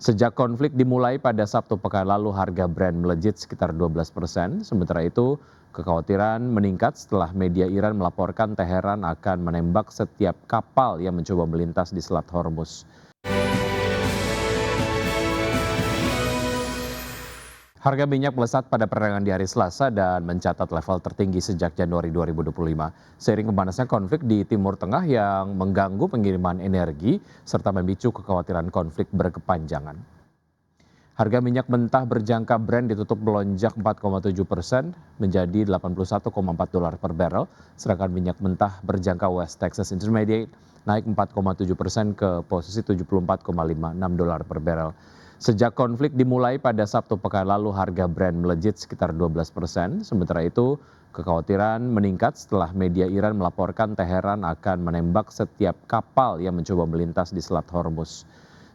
Sejak konflik dimulai pada Sabtu pekan lalu, harga Brent melejit sekitar 12%. Sementara itu, kekhawatiran meningkat setelah media Iran melaporkan Teheran akan menembak setiap kapal yang mencoba melintas di Selat Hormuz. Harga minyak melesat pada perdagangan di hari Selasa dan mencatat level tertinggi sejak Januari 2025. Seiring memanasnya konflik di Timur Tengah yang mengganggu pengiriman energi serta memicu kekhawatiran konflik berkepanjangan. Harga minyak mentah berjangka Brent ditutup melonjak 4,7% menjadi $81,4 per barrel, sedangkan minyak mentah berjangka West Texas Intermediate naik 4,7% ke posisi $74,56 per barrel. Sejak konflik dimulai pada Sabtu pekan lalu, harga Brent melejit sekitar 12%. Sementara itu, kekhawatiran meningkat setelah media Iran melaporkan Teheran akan menembak setiap kapal yang mencoba melintas di Selat Hormuz.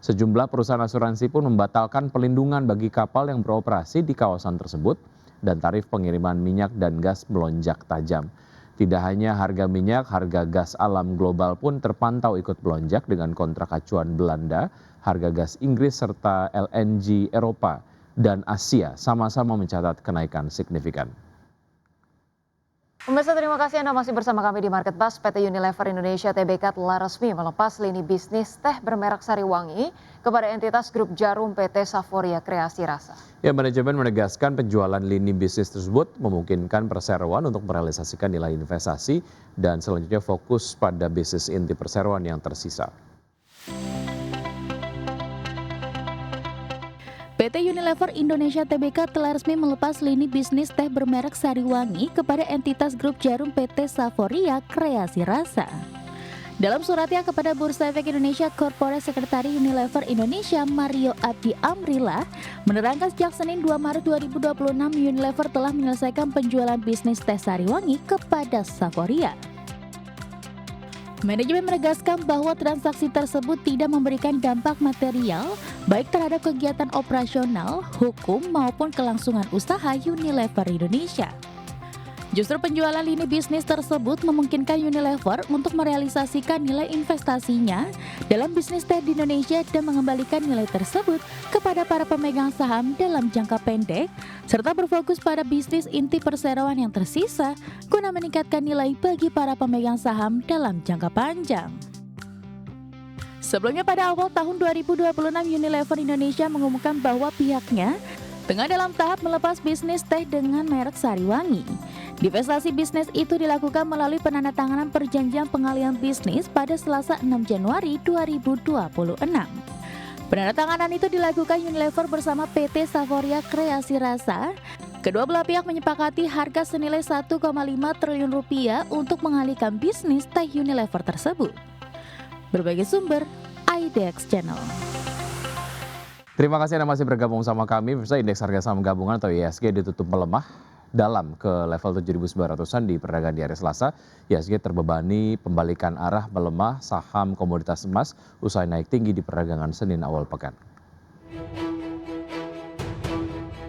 Sejumlah perusahaan asuransi pun membatalkan pelindungan bagi kapal yang beroperasi di kawasan tersebut dan tarif pengiriman minyak dan gas melonjak tajam. Tidak hanya harga minyak, harga gas alam global pun terpantau ikut melonjak dengan kontrak acuan Belanda, harga gas Inggris serta LNG Eropa dan Asia sama-sama mencatat kenaikan signifikan. Pemirsa, terima kasih Anda masih bersama kami di Market Buzz. PT Unilever Indonesia Tbk telah resmi melepas lini bisnis teh bermerek Sariwangi kepada entitas grup Jarum PT Saforia Kreasi Rasa. Ya, manajemen menegaskan penjualan lini bisnis tersebut memungkinkan perseroan untuk merealisasikan nilai investasi dan selanjutnya fokus pada bisnis inti perseroan yang tersisa. PT Unilever Indonesia Tbk telah resmi melepas lini bisnis teh bermerek Sariwangi kepada entitas grup Jarum PT Saforia Kreasi Rasa. Dalam suratnya kepada Bursa Efek Indonesia, Corporate Secretary Unilever Indonesia Mario Abdi Amrila menerangkan sejak Senin 2 Maret 2026 Unilever telah menyelesaikan penjualan bisnis teh Sariwangi kepada Saforia. Manajemen menegaskan bahwa transaksi tersebut tidak memberikan dampak material baik terhadap kegiatan operasional, hukum maupun kelangsungan usaha Unilever Indonesia. Justru penjualan lini bisnis tersebut memungkinkan Unilever untuk merealisasikan nilai investasinya dalam bisnis teh di Indonesia dan mengembalikan nilai tersebut kepada para pemegang saham dalam jangka pendek, serta berfokus pada bisnis inti perseroan yang tersisa guna meningkatkan nilai bagi para pemegang saham dalam jangka panjang. Sebelumnya pada awal tahun 2026 Unilever Indonesia mengumumkan bahwa pihaknya tengah dalam tahap melepas bisnis teh dengan merek Sariwangi. Divestasi bisnis itu dilakukan melalui penandatanganan perjanjian pengalihan bisnis pada Selasa 6 Januari 2026. Penandatanganan itu dilakukan Unilever bersama PT Saforia Kreasi Rasa. Kedua belah pihak menyepakati harga senilai 1,5 triliun rupiah untuk mengalihkan bisnis teh Unilever tersebut. Berbagai sumber, IDX Channel. Terima kasih Anda masih bergabung sama kami. Pemirsa, indeks harga saham gabungan atau IHSG ditutup melemah dalam ke level 7.900-an di perdagangan di hari Selasa. IHSG terbebani pembalikan arah melemah saham komoditas emas usai naik tinggi di perdagangan Senin awal pekan.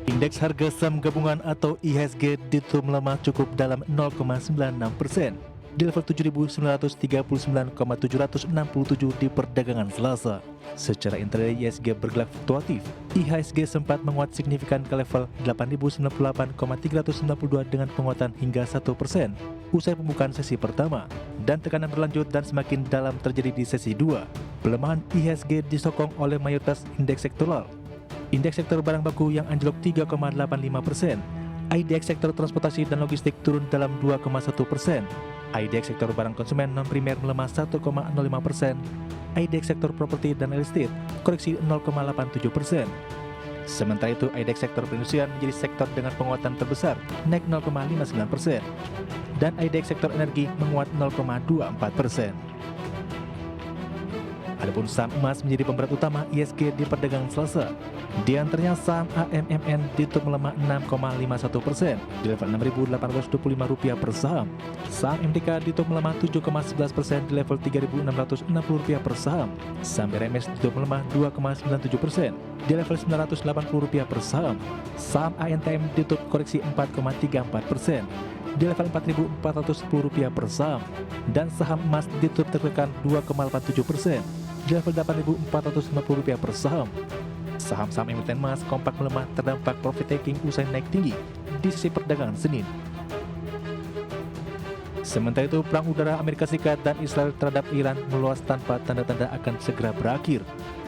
Indeks harga saham gabungan atau IHSG ditutup melemah cukup dalam 0,96% di level 7.939,767 di perdagangan Selasa. Secara intraday IHSG bergerak fluktuatif. IHSG sempat menguat signifikan ke level 8.098,392 dengan penguatan hingga 1% usai pembukaan sesi pertama, dan tekanan berlanjut dan semakin dalam terjadi di sesi 2. Pelemahan IHSG disokong oleh mayoritas indeks sektoral. Indeks sektor barang baku yang anjlok 3,85%. IDX sektor transportasi dan logistik turun dalam 2,1%. IDX sektor barang konsumen non-primer melemah 1,05%. IDX sektor properti dan real estate koreksi 0,87%. Sementara itu, IDX sektor perindustrian menjadi sektor dengan penguatan terbesar, naik 0,59%. Dan IDX sektor energi menguat 0,24%. Adapun saham emas menjadi pemberat utama IHSG di perdagangan Selasa. Di antaranya saham AMMN ditutup melemah 6,51% di level Rp6.825 per saham. Saham MTK ditutup melemah 7,11% di level Rp3.660 per saham. Saham RMS ditutup melemah 2,97% di level Rp980 per saham. Saham ANTM ditutup koreksi 4,34% di level Rp4.410 per saham, dan saham emas ditutup tertekan 2,87% di level Rp8.450 per saham. Saham-saham emiten emas kompak melemah terdampak profit taking usai naik tinggi di sesi perdagangan Senin. Sementara itu, perang udara Amerika Serikat dan Israel terhadap Iran meluas tanpa tanda-tanda akan segera berakhir.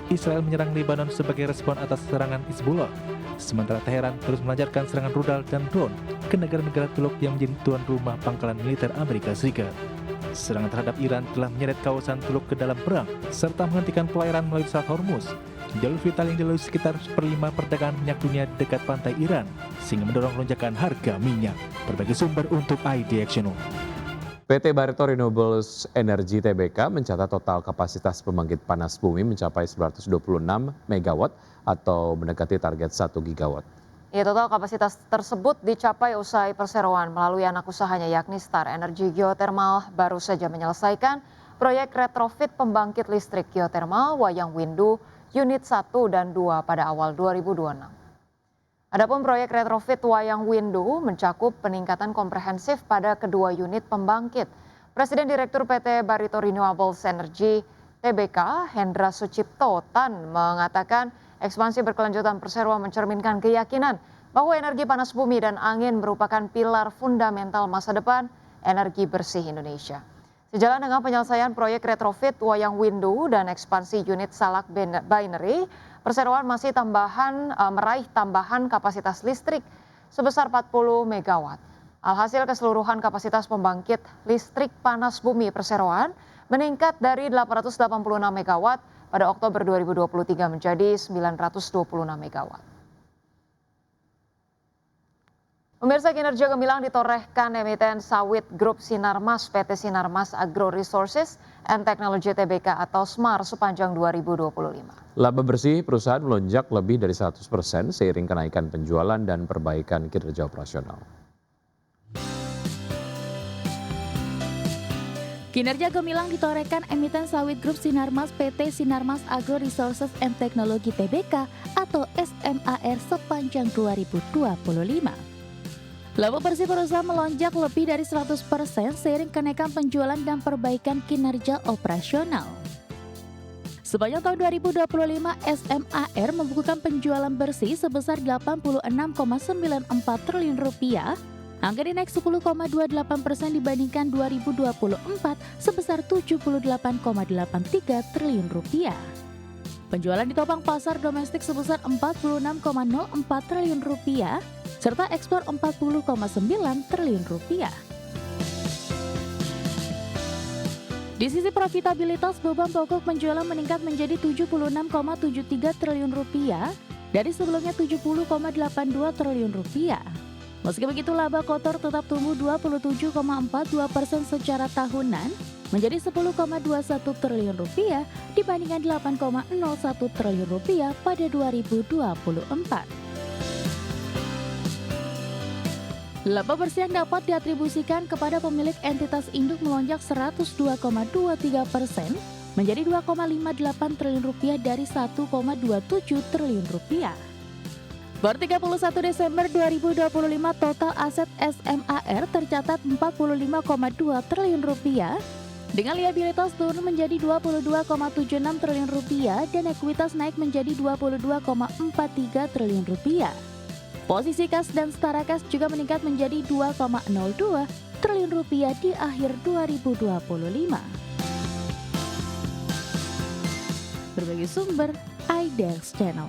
Israel menyerang Lebanon sebagai respon atas serangan Hizbullah. Sementara Teheran terus melancarkan serangan rudal dan drone ke negara-negara Teluk yang menjadi tuan rumah pangkalan militer Amerika Serikat. Serangan terhadap Iran telah menyeret kawasan Teluk ke dalam perang, serta menghentikan pelayaran melalui Selat Hormuz, jalur vital yang dilalui sekitar 1/5 perdagangan minyak dunia dekat pantai Iran, sehingga mendorong lonjakan harga minyak. Berbagai sumber untuk IDXNO. PT Barito Renewables Energy Tbk mencatat total kapasitas pembangkit panas bumi mencapai 926 MW atau mendekati target 1 gigawatt. Ya, total kapasitas tersebut dicapai usai perseroan melalui anak usahanya yakni Star Energy Geothermal baru saja menyelesaikan proyek retrofit pembangkit listrik geothermal Wayang Windu unit 1 dan 2 pada awal 2026. Adapun proyek retrofit Wayang Windu mencakup peningkatan komprehensif pada kedua unit pembangkit. Presiden Direktur PT Barito Renewables Energy Tbk Hendra Sucipto Tan mengatakan ekspansi berkelanjutan perseroan mencerminkan keyakinan bahwa energi panas bumi dan angin merupakan pilar fundamental masa depan energi bersih Indonesia. Sejalan dengan penyelesaian proyek retrofit Wayang Windu dan ekspansi unit Salak Binary, perseroan masih meraih tambahan kapasitas listrik sebesar 40 MW. Alhasil keseluruhan kapasitas pembangkit listrik panas bumi perseroan meningkat dari 886 MW pada Oktober 2023 menjadi 926 MW. Pemirsa, kinerja gemilang ditorehkan emiten sawit grup Sinarmas PT Sinarmas Agro Resources and Technology Tbk atau SMAR sepanjang 2025. Laba bersih perusahaan melonjak lebih dari 100% seiring kenaikan penjualan dan perbaikan kinerja operasional. Kinerja gemilang ditorehkan emiten sawit grup Sinarmas PT Sinarmas Agro Resources and Technology Tbk atau SMAR sepanjang 2025. Laba bersih perusahaan melonjak lebih dari 100% seiring kenaikan penjualan dan perbaikan kinerja operasional. Sepanjang tahun 2025, SMAR membukukan penjualan bersih sebesar Rp86,94 triliun, angka naik 10,28% dibandingkan 2024 sebesar Rp78,83 triliun. Penjualan ditopang pasar domestik sebesar Rp46,04 triliun, serta ekspor Rp40,9 triliun. Di sisi profitabilitas, beban pokok penjualan meningkat menjadi Rp76,73 triliun dari sebelumnya Rp70,82 triliun. Meski begitu, laba kotor tetap tumbuh 27,42% secara tahunan menjadi Rp10,21 triliun dibandingkan Rp8,01 triliun pada 2024. Laba bersih yang dapat diatribusikan kepada pemilik entitas induk melonjak 102,23% menjadi Rp2,58 triliun dari Rp1,27 triliun. Per 31 Desember 2025 total aset SMAR tercatat Rp45,2 triliun dengan liabilitas turun menjadi Rp22,76 triliun dan ekuitas naik menjadi Rp22,43 triliun. Posisi kas dan setara kas juga meningkat menjadi Rp2,02 triliun di akhir 2025. Berbagai sumber IDX Channel.